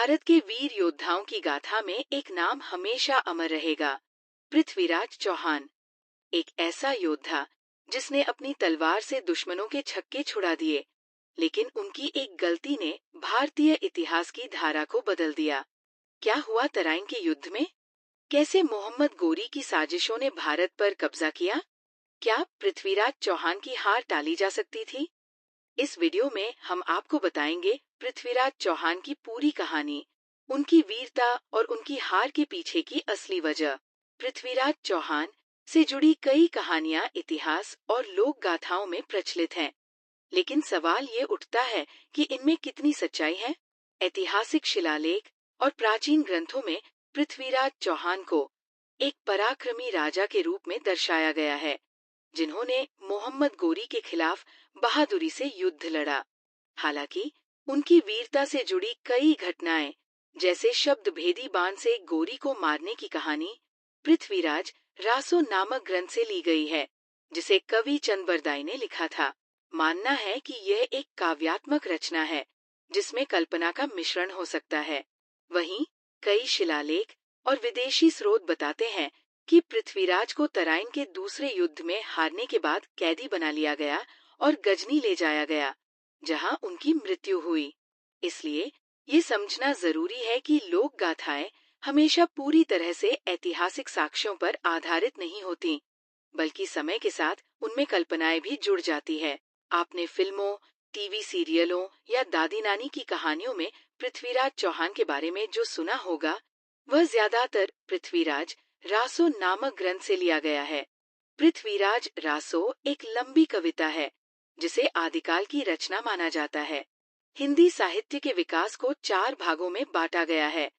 भारत के वीर योद्धाओं की गाथा में एक नाम हमेशा अमर रहेगा, पृथ्वीराज चौहान। एक ऐसा योद्धा जिसने अपनी तलवार से दुश्मनों के छक्के छुड़ा दिए, लेकिन उनकी एक गलती ने भारतीय इतिहास की धारा को बदल दिया। क्या हुआ तराइन के युद्ध में? कैसे मोहम्मद गोरी की साजिशों ने भारत पर कब्जा किया? क्या पृथ्वीराज चौहान की हार टाली जा सकती थी? इस वीडियो में हम आपको बताएंगे पृथ्वीराज चौहान की पूरी कहानी, उनकी वीरता और उनकी हार के पीछे की असली वजह। पृथ्वीराज चौहान से जुड़ी कई कहानियां इतिहास और लोक गाथाओं में प्रचलित हैं, लेकिन सवाल ये उठता है कि इनमें कितनी सच्चाई है। ऐतिहासिक शिलालेख और प्राचीन ग्रंथों में पृथ्वीराज चौहान को एक पराक्रमी राजा के रूप में दर्शाया गया है, जिन्होंने मोहम्मद गोरी के खिलाफ बहादुरी से युद्ध लड़ा। हालांकि उनकी वीरता से जुड़ी कई घटनाएं, जैसे शब्द भेदी बाण से गोरी को मारने की कहानी, पृथ्वीराज रासो नामक ग्रंथ से ली गई है, जिसे कवि चंद बरदाई ने लिखा था। मानना है कि यह एक काव्यात्मक रचना है, जिसमें कल्पना का मिश्रण हो सकता है। वहीं कई शिलालेख और विदेशी स्रोत बताते हैं कि पृथ्वीराज को तराइन के दूसरे युद्ध में हारने के बाद कैदी बना लिया गया और गजनी ले जाया गया, जहां उनकी मृत्यु हुई। इसलिए ये समझना जरूरी है कि लोक गाथाएं हमेशा पूरी तरह से ऐतिहासिक साक्ष्यों पर आधारित नहीं होती, बल्कि समय के साथ उनमें कल्पनाएं भी जुड़ जाती है। आपने फिल्मों, टीवी सीरियलों या दादी नानी की कहानियों में पृथ्वीराज चौहान के बारे में जो सुना होगा, वह ज्यादातर पृथ्वीराज रासो नामक ग्रंथ से लिया गया है। पृथ्वीराज रासो एक लंबी कविता है, जिसे आदिकाल की रचना माना जाता है। हिंदी साहित्य के विकास को 4 भागों में बांटा गया है: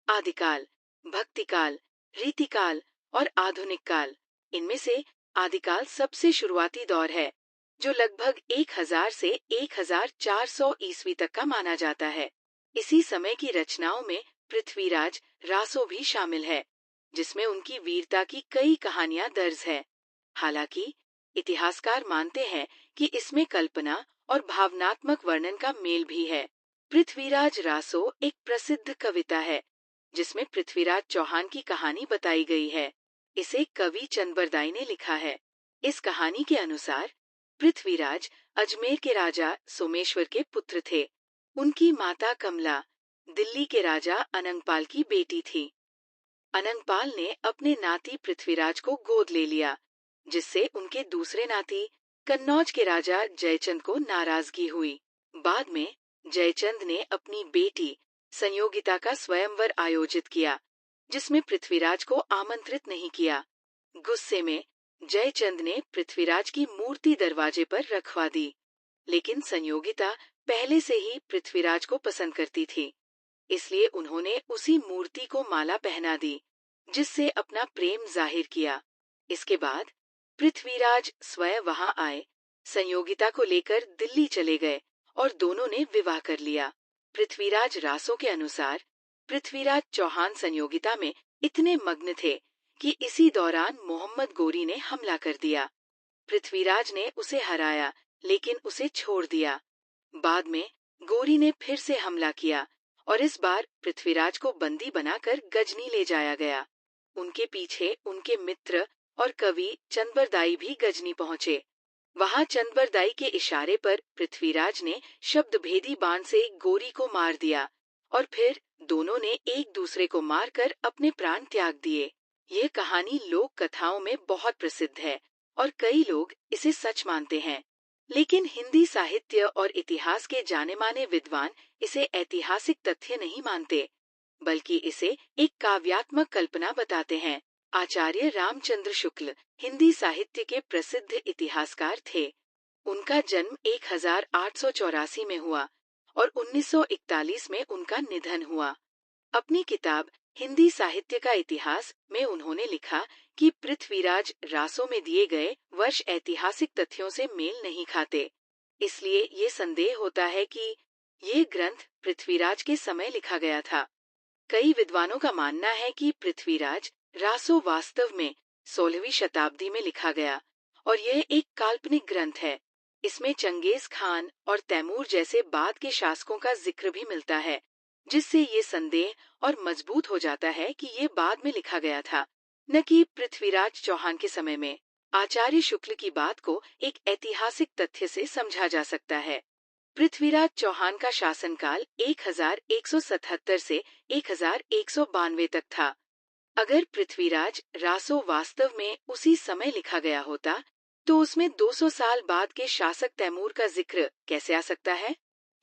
आदिकाल, भक्तिकाल, रीतिकाल और आधुनिक काल। इनमें से आदिकाल सबसे शुरुआती दौर है, जो लगभग 1000 से 1400 ईस्वी तक का माना जाता है। इसी समय की रचनाओं में पृथ्वीराज रासो भी शामिल है, जिसमें उनकी वीरता की कई कहानियां दर्ज है। हालांकि इतिहासकार मानते हैं कि इसमें कल्पना और भावनात्मक वर्णन का मेल भी है। पृथ्वीराज रासो एक प्रसिद्ध कविता है, जिसमें पृथ्वीराज चौहान की कहानी बताई गई है। इसे कवि चंद बरदाई ने लिखा है। इस कहानी के अनुसार पृथ्वीराज अजमेर के राजा सोमेश्वर के पुत्र थे। उनकी माता कमला दिल्ली के राजा अनंगपाल की बेटी थी। अनंगपाल ने अपने नाती पृथ्वीराज को गोद ले लिया, जिससे उनके दूसरे नाती कन्नौज के राजा जयचंद को नाराजगी हुई। बाद में जयचंद ने अपनी बेटी संयोगिता का स्वयंवर आयोजित किया, जिसमें पृथ्वीराज को आमंत्रित नहीं किया। गुस्से में जयचंद ने पृथ्वीराज की मूर्ति दरवाजे पर रखवा दी, लेकिन संयोगिता पहले से ही पृथ्वीराज को पसंद करती थी, इसलिए उन्होंने उसी मूर्ति को माला पहना दी, जिससे अपना प्रेम जाहिर किया। इसके बाद पृथ्वीराज स्वयं वहां आए, संयोगिता को लेकर दिल्ली चले गए और दोनों ने विवाह कर लिया। पृथ्वीराज रासो के अनुसार पृथ्वीराज चौहान संयोगिता में इतने मग्न थे कि इसी दौरान मोहम्मद गोरी ने हमला कर दिया। पृथ्वीराज ने उसे हराया, लेकिन उसे छोड़ दिया। बाद में गोरी ने फिर से हमला किया और इस बार पृथ्वीराज को बंदी बनाकर गजनी ले जाया गया। उनके पीछे उनके मित्र और कवि चंदबरदाई भी गजनी पहुंचे। वहां चंदबरदाई के इशारे पर पृथ्वीराज ने शब्द भेदी बाण से गोरी को मार दिया और फिर दोनों ने एक दूसरे को मारकर अपने प्राण त्याग दिए। यह कहानी लोक कथाओं में बहुत प्रसिद्ध है और कई लोग इसे सच मानते हैं, लेकिन हिंदी साहित्य और इतिहास के जाने माने विद्वान इसे ऐतिहासिक तथ्य नहीं मानते, बल्कि इसे एक काव्यात्मक कल्पना बताते हैं। आचार्य रामचंद्र शुक्ल हिंदी साहित्य के प्रसिद्ध इतिहासकार थे। उनका जन्म 1884 में हुआ और 1941 में उनका निधन हुआ। अपनी किताब हिंदी साहित्य का इतिहास में उन्होंने लिखा कि पृथ्वीराज रासो में दिए गए वर्ष ऐतिहासिक तथ्यों से मेल नहीं खाते। इसलिए ये संदेह होता है कि ये ग्रंथ पृथ्वीराज के समय लिखा गया था। कई विद्वानों का मानना है कि पृथ्वीराज रासो वास्तव में 16वीं शताब्दी में लिखा गया और यह एक काल्पनिक ग्रंथ है। इसमें चंगेज खान और तैमूर जैसे बाद के शासकों का जिक्र भी मिलता है, जिससे ये संदेह और मजबूत हो जाता है कि ये बाद में लिखा गया था, न कि पृथ्वीराज चौहान के समय में। आचार्य शुक्ल की बात को एक ऐतिहासिक तथ्य से समझा जा सकता है। पृथ्वीराज चौहान का शासनकाल 1177 से 1192 तक था। अगर पृथ्वीराज रासो वास्तव में उसी समय लिखा गया होता, तो उसमें 200 साल बाद के शासक तैमूर का जिक्र कैसे आ सकता है?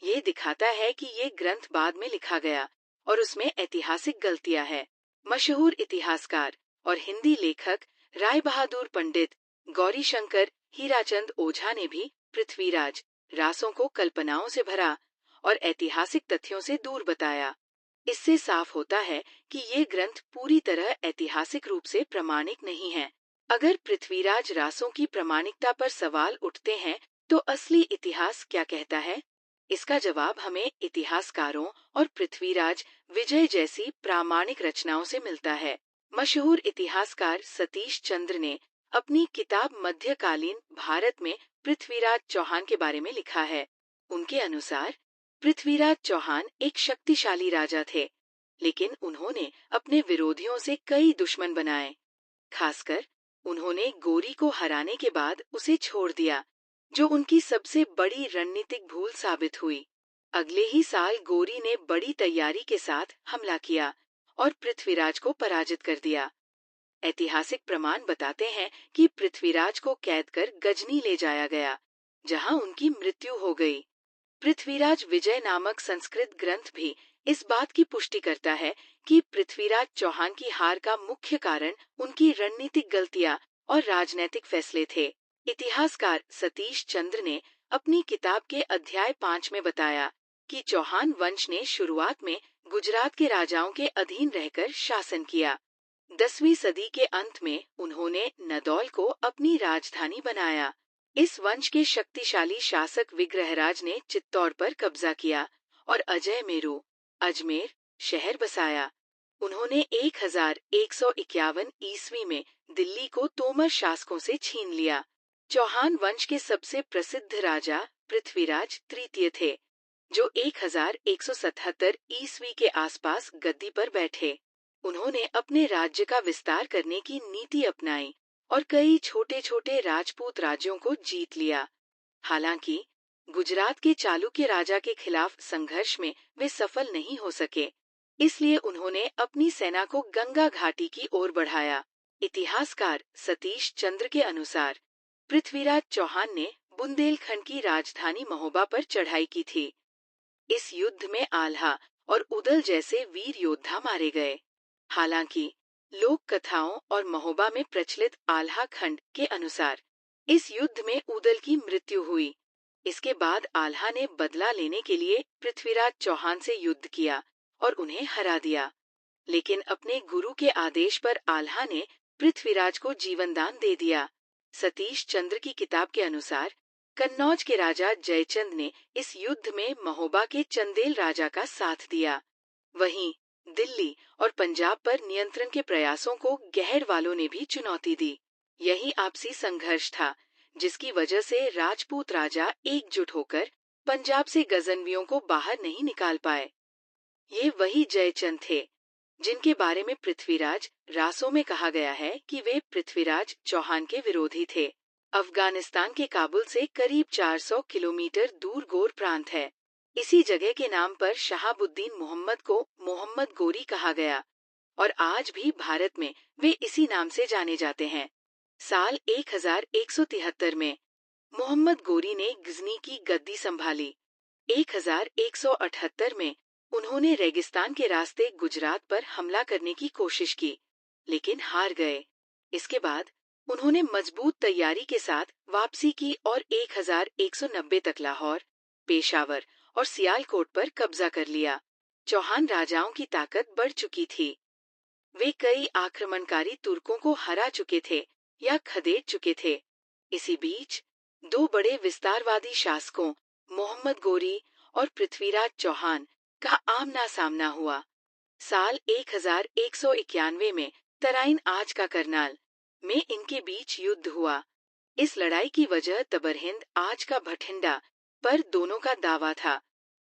ये दिखाता है कि ये ग्रंथ बाद में लिखा गया और उसमें ऐतिहासिक गलतियां हैं। मशहूर इतिहासकार और हिंदी लेखक राय बहादुर पंडित, गौरीशंकर हीराचंद ओझा ने भी पृथ्वीराज रासों को कल्पनाओं से भरा और ऐतिहासिक तथ्यों से दूर बताया। इससे साफ होता है कि ये ग्रंथ पूरी तरह ऐतिहासिक रूप से प्रमाणिक नहीं हैं। अगर पृथ्वीराज रासों की प्रामाणिकता पर सवाल उठते हैं, तो असली इतिहास क्या कहता है? इसका जवाब हमें इतिहासकारों और पृथ्वीराज विजय जैसी प्रामाणिक रचनाओं से मिलता है। मशहूर इतिहासकार सतीश चंद्र ने अपनी किताब मध्यकालीन भारत में पृथ्वीराज चौहान के बारे में लिखा है। उनके अनुसार पृथ्वीराज चौहान एक शक्तिशाली राजा थे, लेकिन उन्होंने अपने विरोधियों से कई दुश्मन बनाए। खासकर उन्होंने गोरी को हराने के बाद उसे छोड़ दिया, जो उनकी सबसे बड़ी रणनीतिक भूल साबित हुई। अगले ही साल गोरी ने बड़ी तैयारी के साथ हमला किया और पृथ्वीराज को पराजित कर दिया। ऐतिहासिक प्रमाण बताते हैं कि पृथ्वीराज को कैद कर गजनी ले जाया गया, जहां उनकी मृत्यु हो गई। पृथ्वीराज विजय नामक संस्कृत ग्रंथ भी इस बात की पुष्टि करता है कि पृथ्वीराज चौहान की हार का मुख्य कारण उनकी रणनीतिक गलतियां और राजनैतिक फैसले थे। इतिहासकार सतीश चंद्र ने अपनी किताब के अध्याय 5 में बताया कि चौहान वंश ने शुरुआत में गुजरात के राजाओं के अधीन रहकर शासन किया। 10वीं सदी के अंत में उन्होंने नदौल को अपनी राजधानी बनाया। इस वंश के शक्तिशाली शासक विग्रहराज ने चित्तौड़ पर कब्जा किया और अजय मेरू अजमेर शहर बसाया। उन्होंने 1151 ईस्वी में दिल्ली को तोमर शासकों से छीन लिया। चौहान वंश के सबसे प्रसिद्ध राजा पृथ्वीराज तृतीय थे, जो 1177 ईस्वी के आसपास गद्दी पर बैठे। उन्होंने अपने राज्य का विस्तार करने की नीति अपनाई और कई छोटे छोटे राजपूत राज्यों को जीत लिया। हालांकि गुजरात के चालुक्य राजा के खिलाफ संघर्ष में वे सफल नहीं हो सके, इसलिए उन्होंने अपनी सेना को गंगा घाटी की ओर बढ़ाया। इतिहासकार सतीश चंद्र के अनुसार पृथ्वीराज चौहान ने बुंदेलखंड की राजधानी महोबा पर चढ़ाई की थी। इस युद्ध में आल्हा और उदल जैसे वीर योद्धा मारे गए। हालांकि लोक कथाओं और महोबा में प्रचलित आल्हा खंड के अनुसार इस युद्ध में उदल की मृत्यु हुई। इसके बाद आल्हा ने बदला लेने के लिए पृथ्वीराज चौहान से युद्ध किया और उन्हें हरा दिया। लेकिन अपने गुरु के आदेश पर आल्हा ने पृथ्वीराज को जीवनदान दे दिया। सतीश चंद्र की किताब के अनुसार कन्नौज के राजा जयचंद ने इस युद्ध में महोबा के चंदेल राजा का साथ दिया। वहीं दिल्ली और पंजाब पर नियंत्रण के प्रयासों को गहर वालों ने भी चुनौती दी। यही आपसी संघर्ष था, जिसकी वजह से राजपूत राजा एकजुट होकर पंजाब से गजनवियों को बाहर नहीं निकाल पाए। ये वही जयचंद थे जिनके बारे में पृथ्वीराज रासों में कहा गया है कि वे पृथ्वीराज चौहान के विरोधी थे। अफगानिस्तान के काबुल से करीब 400 किलोमीटर दूर गोर प्रांत है। इसी जगह के नाम पर शहाबुद्दीन मोहम्मद को मोहम्मद गोरी कहा गया और आज भी भारत में वे इसी नाम से जाने जाते हैं। साल 1173 में मोहम्मद गोरी ने गजनी की गद्दी संभाली। 1178 में उन्होंने रेगिस्तान के रास्ते गुजरात पर हमला करने की कोशिश की, लेकिन हार गए। इसके बाद उन्होंने मजबूत तैयारी के साथ वापसी की और 1190 तक लाहौर, पेशावर और सियालकोट पर कब्जा कर लिया। चौहान राजाओं की ताकत बढ़ चुकी थी। वे कई आक्रमणकारी तुर्कों को हरा चुके थे या खदेड़ चुके थे। इसी बीच दो बड़े विस्तारवादी शासकों मोहम्मद गोरी और पृथ्वीराज चौहान का आमना सामना हुआ। साल 1191 में तराइन आज का करनाल में इनके बीच युद्ध हुआ। इस लड़ाई की वजह तबरहिंद आज का भटिंडा पर दोनों का दावा था,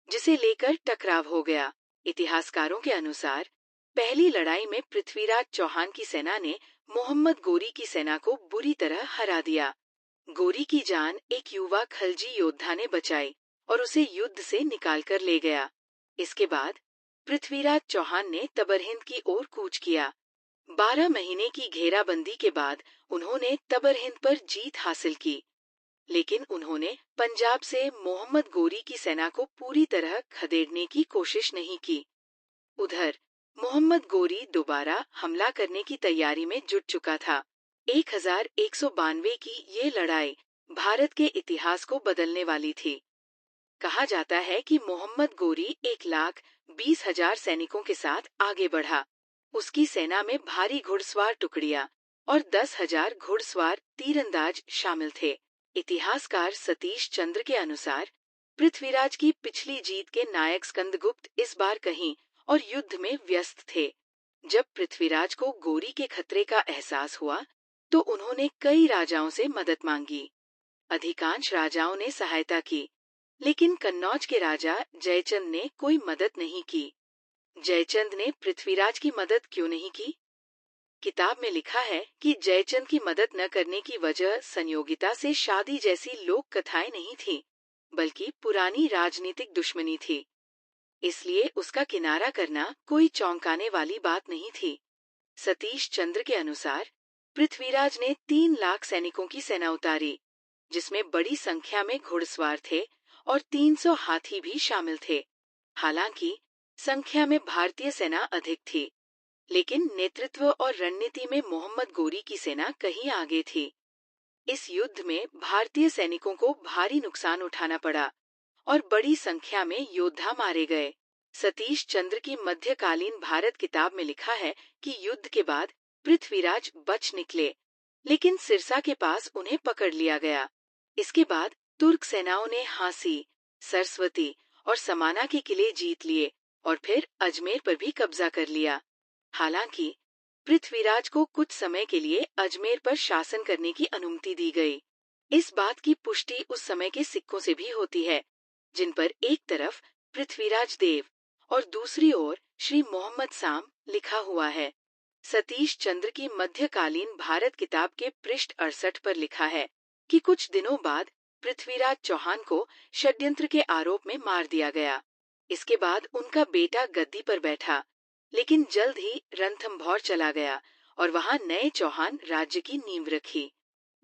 जिसे लेकर टकराव हो गया। इतिहासकारों के अनुसार पहली लड़ाई में पृथ्वीराज चौहान की सेना ने मोहम्मद गोरी की सेना को बुरी तरह हरा दिया। गोरी की जान एक युवा खलजी योद्धा ने बचाई और उसे युद्ध से निकाल कर ले गया। इसके बाद पृथ्वीराज चौहान ने तबरहिंद की ओर कूच किया। 12 महीने की घेराबंदी के बाद उन्होंने तबरहिंद पर जीत हासिल की, लेकिन उन्होंने पंजाब से मोहम्मद गोरी की सेना को पूरी तरह खदेड़ने की कोशिश नहीं की। उधर मोहम्मद गोरी दोबारा हमला करने की तैयारी में जुट चुका था। 1192 की ये लड़ाई भारत के इतिहास को बदलने वाली थी। कहा जाता है कि मोहम्मद गोरी 1,20,000 सैनिकों के साथ आगे बढ़ा। उसकी सेना में भारी घुड़सवार टुकड़ियां और 10,000 घुड़सवार तीरंदाज शामिल थे। इतिहासकार सतीश चंद्र के अनुसार पृथ्वीराज की पिछली जीत के नायक स्कंदगुप्त इस बार कहीं और युद्ध में व्यस्त थे। जब पृथ्वीराज को गोरी के खतरे का एहसास हुआ तो उन्होंने कई राजाओं से मदद मांगी। अधिकांश राजाओं ने सहायता की, लेकिन कन्नौज के राजा जयचंद ने कोई मदद नहीं की। जयचंद ने पृथ्वीराज की मदद क्यों नहीं की? किताब में लिखा है कि जयचंद की मदद न करने की वजह संयोगिता से शादी जैसी लोक कथाएं नहीं थी, बल्कि पुरानी राजनीतिक दुश्मनी थी। इसलिए उसका किनारा करना कोई चौंकाने वाली बात नहीं थी। सतीश चंद्र के अनुसार पृथ्वीराज ने 3 लाख सैनिकों की सेना उतारी, जिसमें बड़ी संख्या में घुड़सवार थे और 300 हाथी भी शामिल थे। हालांकि संख्या में भारतीय सेना अधिक थी, लेकिन नेतृत्व और रणनीति में मोहम्मद गोरी की सेना कहीं आगे थी। इस युद्ध में भारतीय सैनिकों को भारी नुकसान उठाना पड़ा और बड़ी संख्या में योद्धा मारे गए। सतीश चंद्र की मध्यकालीन भारत किताब में लिखा है कि युद्ध के बाद पृथ्वीराज बच निकले, लेकिन सिरसा के पास उन्हें पकड़ लिया गया। इसके बाद तुर्क सेनाओं ने हांसी, सरस्वती और समाना के किले जीत लिए और फिर अजमेर पर भी कब्जा कर लिया। हालांकि पृथ्वीराज को कुछ समय के लिए अजमेर पर शासन करने की अनुमति दी गई। इस बात की पुष्टि उस समय के सिक्कों से भी होती है, जिन पर एक तरफ पृथ्वीराज देव और दूसरी ओर श्री मोहम्मद साम लिखा हुआ है। सतीश चंद्र की मध्यकालीन भारत किताब के पृष्ठ 68 पर लिखा है कि कुछ दिनों बाद पृथ्वीराज चौहान को षड्यंत्र के आरोप में मार दिया गया। इसके बाद उनका बेटा गद्दी पर बैठा, लेकिन जल्द ही रणथंभौर चला गया और वहां नए चौहान राज्य की नींव रखी।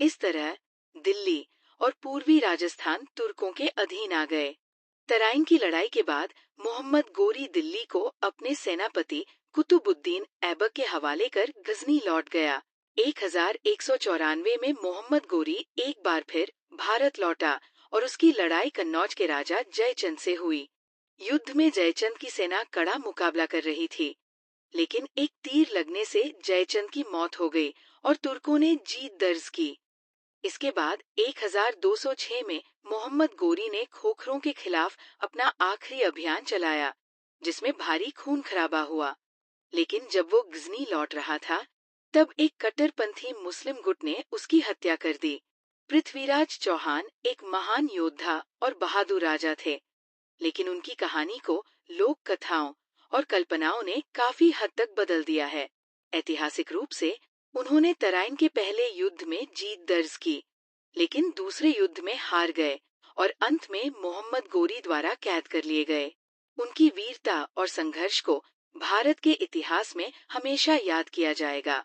इस तरह दिल्ली और पूर्वी राजस्थान तुर्कों के अधीन आ गए। तराइन की लड़ाई के बाद मोहम्मद गोरी दिल्ली को अपने सेनापति कुतुबुद्दीन ऐबक के हवाले कर गजनी लौट गया। 1194 में मोहम्मद गोरी एक बार फिर भारत लौटा और उसकी लड़ाई कन्नौज के राजा जयचंद से हुई। युद्ध में जयचंद की सेना कड़ा मुकाबला कर रही थी, लेकिन एक तीर लगने से जयचंद की मौत हो गई और तुर्कों ने जीत दर्ज की। इसके बाद 1206 में मोहम्मद गोरी ने खोखरों के खिलाफ अपना आखिरी अभियान चलाया, जिसमें भारी खून खराबा हुआ। लेकिन जब वो गजनी लौट रहा था, तब एक कट्टरपंथी मुस्लिम गुट ने उसकी हत्या कर दी। पृथ्वीराज चौहान एक महान योद्धा और बहादुर राजा थे, लेकिन उनकी कहानी को लोक कथाओं और कल्पनाओं ने काफी हद तक बदल दिया है। ऐतिहासिक रूप से उन्होंने तराइन के पहले युद्ध में जीत दर्ज की, लेकिन दूसरे युद्ध में हार गए और अंत में मोहम्मद गोरी द्वारा कैद कर लिए गए। उनकी वीरता और संघर्ष को भारत के इतिहास में हमेशा याद किया जाएगा।